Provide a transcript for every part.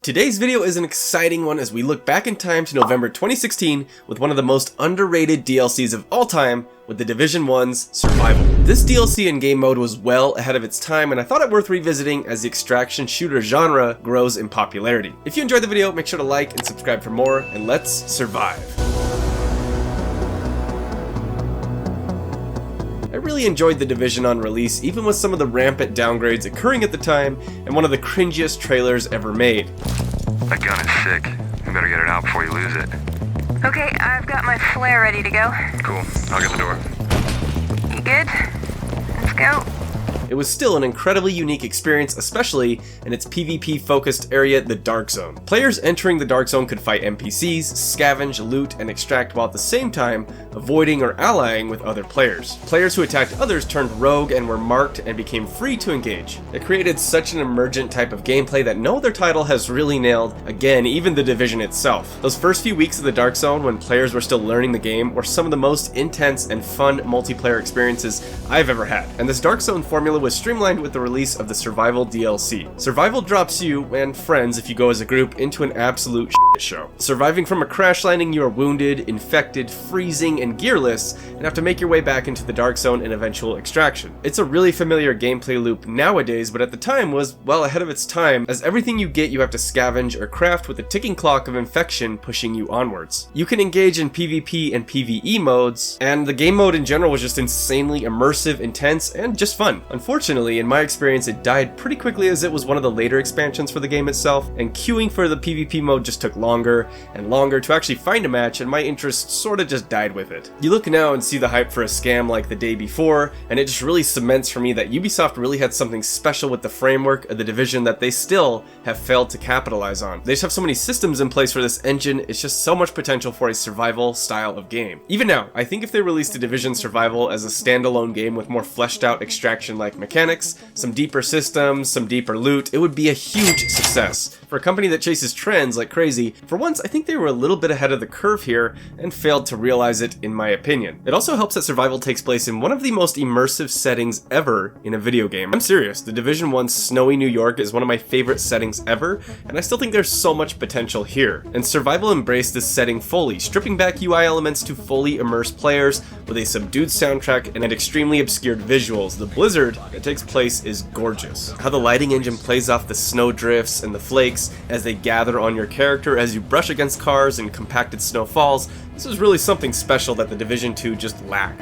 Today's video is an exciting one as we look back in time to November 2016 with one of the most underrated DLCs of all time with The Division 1's Survival. This DLC in game mode was well ahead of its time and I thought it worth revisiting as the extraction shooter genre grows in popularity. If you enjoyed the video, make sure to like and subscribe for more, and let's survive. I really enjoyed The Division on release, even with some of the rampant downgrades occurring at the time, and one of the cringiest trailers ever made. That gun is sick. You better get it out before you lose it. Okay, I've got my flare ready to go. Cool. I'll get the door. You good? Let's go. It was still an incredibly unique experience, especially in its PvP-focused area, the Dark Zone. Players entering the Dark Zone could fight NPCs, scavenge, loot, and extract while at the same time avoiding or allying with other players. Players who attacked others turned rogue and were marked and became free to engage. It created such an emergent type of gameplay that no other title has really nailed, again, even The Division itself. Those first few weeks of the Dark Zone, when players were still learning the game, were some of the most intense and fun multiplayer experiences I've ever had. And this Dark Zone formula was streamlined with the release of the Survival DLC. Survival drops you and friends, if you go as a group, into an absolute shit show. Surviving from a crash landing, you are wounded, infected, freezing, and gearless, and have to make your way back into the Dark Zone and eventual extraction. It's a really familiar gameplay loop nowadays, but at the time was well ahead of its time, as everything you get you have to scavenge or craft with a ticking clock of infection pushing you onwards. You can engage in PvP and PvE modes, and the game mode in general was just insanely immersive, intense, and just fun. Unfortunately, in my experience, it died pretty quickly as it was one of the later expansions for the game itself, and queuing for the PvP mode just took longer and longer to actually find a match, and my interest sorta just died with it. You look now and see the hype for a scam like the day before, and it just really cements for me that Ubisoft really had something special with the framework of The Division that they still have failed to capitalize on. They just have so many systems in place for this engine, it's just so much potential for a survival style of game. Even now, I think if they released The Division Survival as a standalone game with more fleshed out extraction-like mechanics, some deeper systems, some deeper loot, it would be a huge success. For a company that chases trends like crazy, for once I think they were a little bit ahead of the curve here and failed to realize it, in my opinion. It also helps that Survival takes place in one of the most immersive settings ever in a video game. I'm serious, The Division 1's snowy New York is one of my favorite settings ever, and I still think there's so much potential here. And Survival embraced this setting fully, stripping back UI elements to fully immerse players with a subdued soundtrack and extremely obscured visuals. The blizzard that takes place is gorgeous. How the lighting engine plays off the snow drifts and the flakes as they gather on your character as you brush against cars and compacted snow falls, this is really something special that The Division 2 just lacked.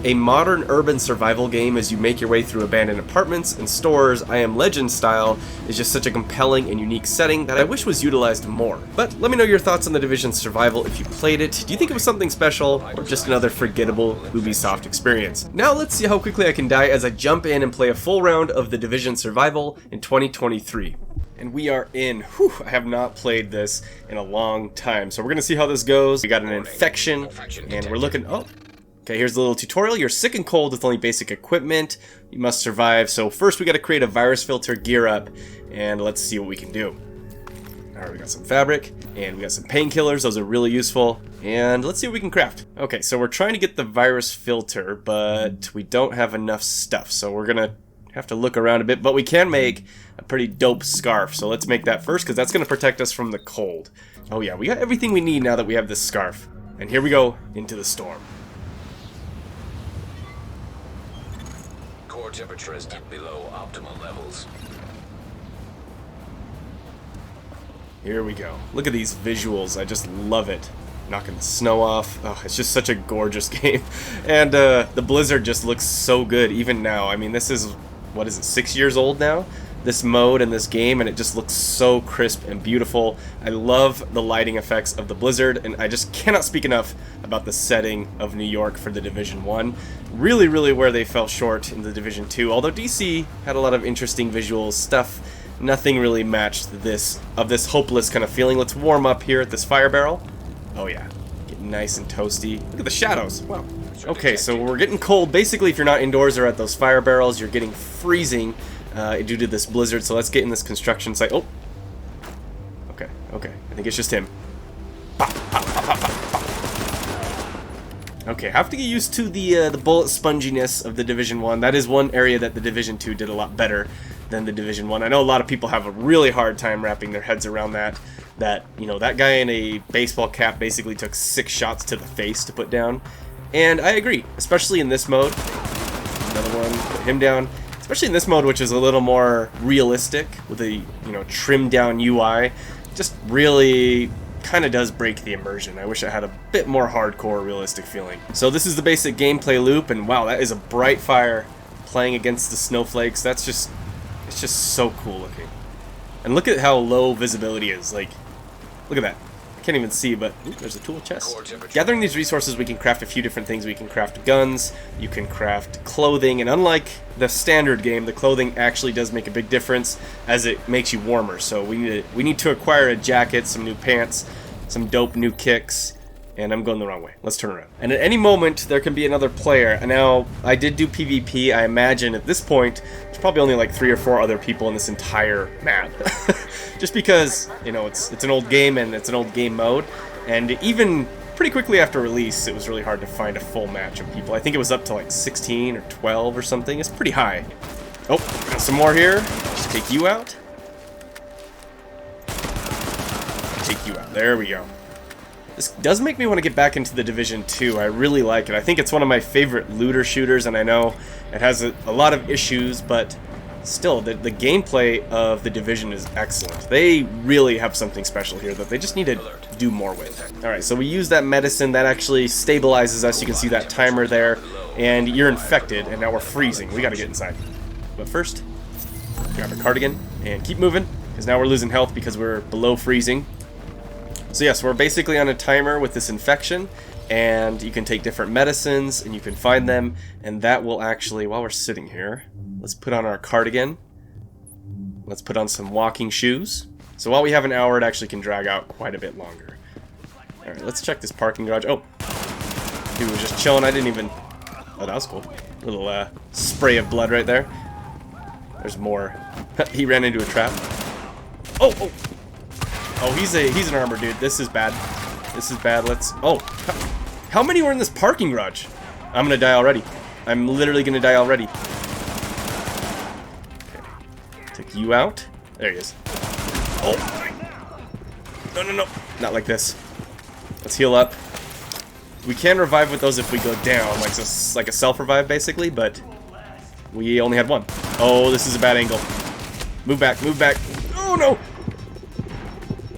A modern urban survival game as you make your way through abandoned apartments and stores, I Am Legend style, is just such a compelling and unique setting that I wish was utilized more. But let me know your thoughts on The Division Survival if you played it. Do you think it was something special, or just another forgettable Ubisoft experience? Now let's see how quickly I can die as I jump in and play a full round of The Division Survival in 2023. And we are in. Whew, I have not played this in a long time, so we're gonna see how this goes. We got an infection, and we're looking, oh. Okay, here's a little tutorial. You're sick and cold with only basic equipment. You must survive. So first we got to create a virus filter, gear up, and let's see what we can do. Alright, we got some fabric, and we got some painkillers. Those are really useful. And let's see what we can craft. Okay, so we're trying to get the virus filter, but we don't have enough stuff. So we're going to have to look around a bit, but we can make a pretty dope scarf. So let's make that first, because that's going to protect us from the cold. Oh yeah, we got everything we need now that we have this scarf. And here we go into the storm. Core temperature is dipped below optimal levels. Here we go. Look at these visuals. I just love it. Knocking the snow off. Oh, it's just such a gorgeous game. And the blizzard just looks so good even now. I mean, this is, what is it, 6 years old now? This mode and this game, and it just looks so crisp and beautiful. I love the lighting effects of the blizzard, and I just cannot speak enough about the setting of New York for The Division 1. Really, really where they fell short in The Division 2, although DC had a lot of interesting visual stuff. Nothing really matched this hopeless kind of feeling. Let's warm up here at this fire barrel. Oh yeah, get nice and toasty. Look at the shadows, wow. Okay, so we're getting cold. Basically, if you're not indoors or at those fire barrels, you're getting freezing due to this blizzard, so let's get in this construction site. Oh, okay, I think it's just him. Pop. Okay, have to get used to the bullet sponginess of the Division 1. That is one area that the Division 2 did a lot better than the Division 1. I know a lot of people have a really hard time wrapping their heads around that. That, you know, that guy in a baseball cap basically took 6 shots to the face to put down. And I agree, especially in this mode. Another one, put him down. Especially in this mode, which is a little more realistic with a, you know, trimmed down UI. Just really kind of does break the immersion. I wish it had a bit more hardcore realistic feeling. So this is the basic gameplay loop, and wow, that is a bright fire playing against the snowflakes. That's just, it's just so cool looking. And look at how low visibility is. Like, look at that. I can't even see, but ooh, there's a tool chest. Gathering these resources, we can craft a few different things. We can craft guns, you can craft clothing, and unlike the standard game, the clothing actually does make a big difference as it makes you warmer. So we need to acquire a jacket, some new pants, some dope new kicks, and I'm going the wrong way. Let's turn around. And at any moment, there can be another player. And now, I did do PvP. I imagine at this point, there's probably only like 3 or 4 other people in this entire map. Just because, you know, it's an old game and it's an old game mode. And even pretty quickly after release, it was really hard to find a full match of people. I think it was up to like 16 or 12 or something. It's pretty high. Oh, got some more here. Just take you out. Take you out. There we go. This does make me want to get back into the Division 2. I really like it. I think it's one of my favorite looter shooters, and I know it has a lot of issues, but still, the gameplay of the Division is excellent. They really have something special here that they just need to do more with. Alright, so we use that medicine. That actually stabilizes us. You can see that timer there, and you're infected, and now we're freezing. We gotta get inside. But first, grab a cardigan, and keep moving, because now we're losing health because we're below freezing. So yes, we're basically on a timer with this infection, and you can take different medicines, and you can find them, and that will actually, while we're sitting here, let's put on our cardigan. Let's put on some walking shoes. So while we have an hour, it actually can drag out quite a bit longer. Alright, let's check this parking garage. Oh, dude was just chilling. I didn't even... Oh, that was cool. Little spray of blood right there. There's more. He ran into a trap. Oh, oh! Oh, he's an armor dude. This is bad. This is bad. Let's... Oh, how many were in this parking garage? I'm gonna die already. I'm literally gonna die already. Okay. Take you out. There he is. Oh! No, no, no. Not like this. Let's heal up. We can revive with those if we go down, like a self-revive, basically, but we only had one. Oh, this is a bad angle. Move back, move back. Oh, no!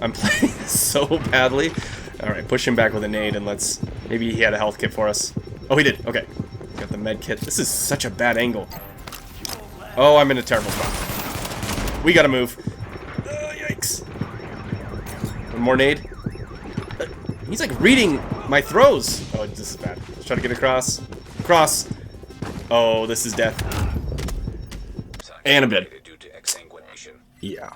I'm playing so badly. Alright, push him back with a nade, and let's... Maybe he had a health kit for us. Oh, he did. Okay. Got the med kit. This is such a bad angle. Oh, I'm in a terrible spot. We gotta move. Yikes. One more nade. He's like reading my throws. Oh, this is bad. Let's try to get across. Cross. Oh, this is death. And I'm dead. Yeah.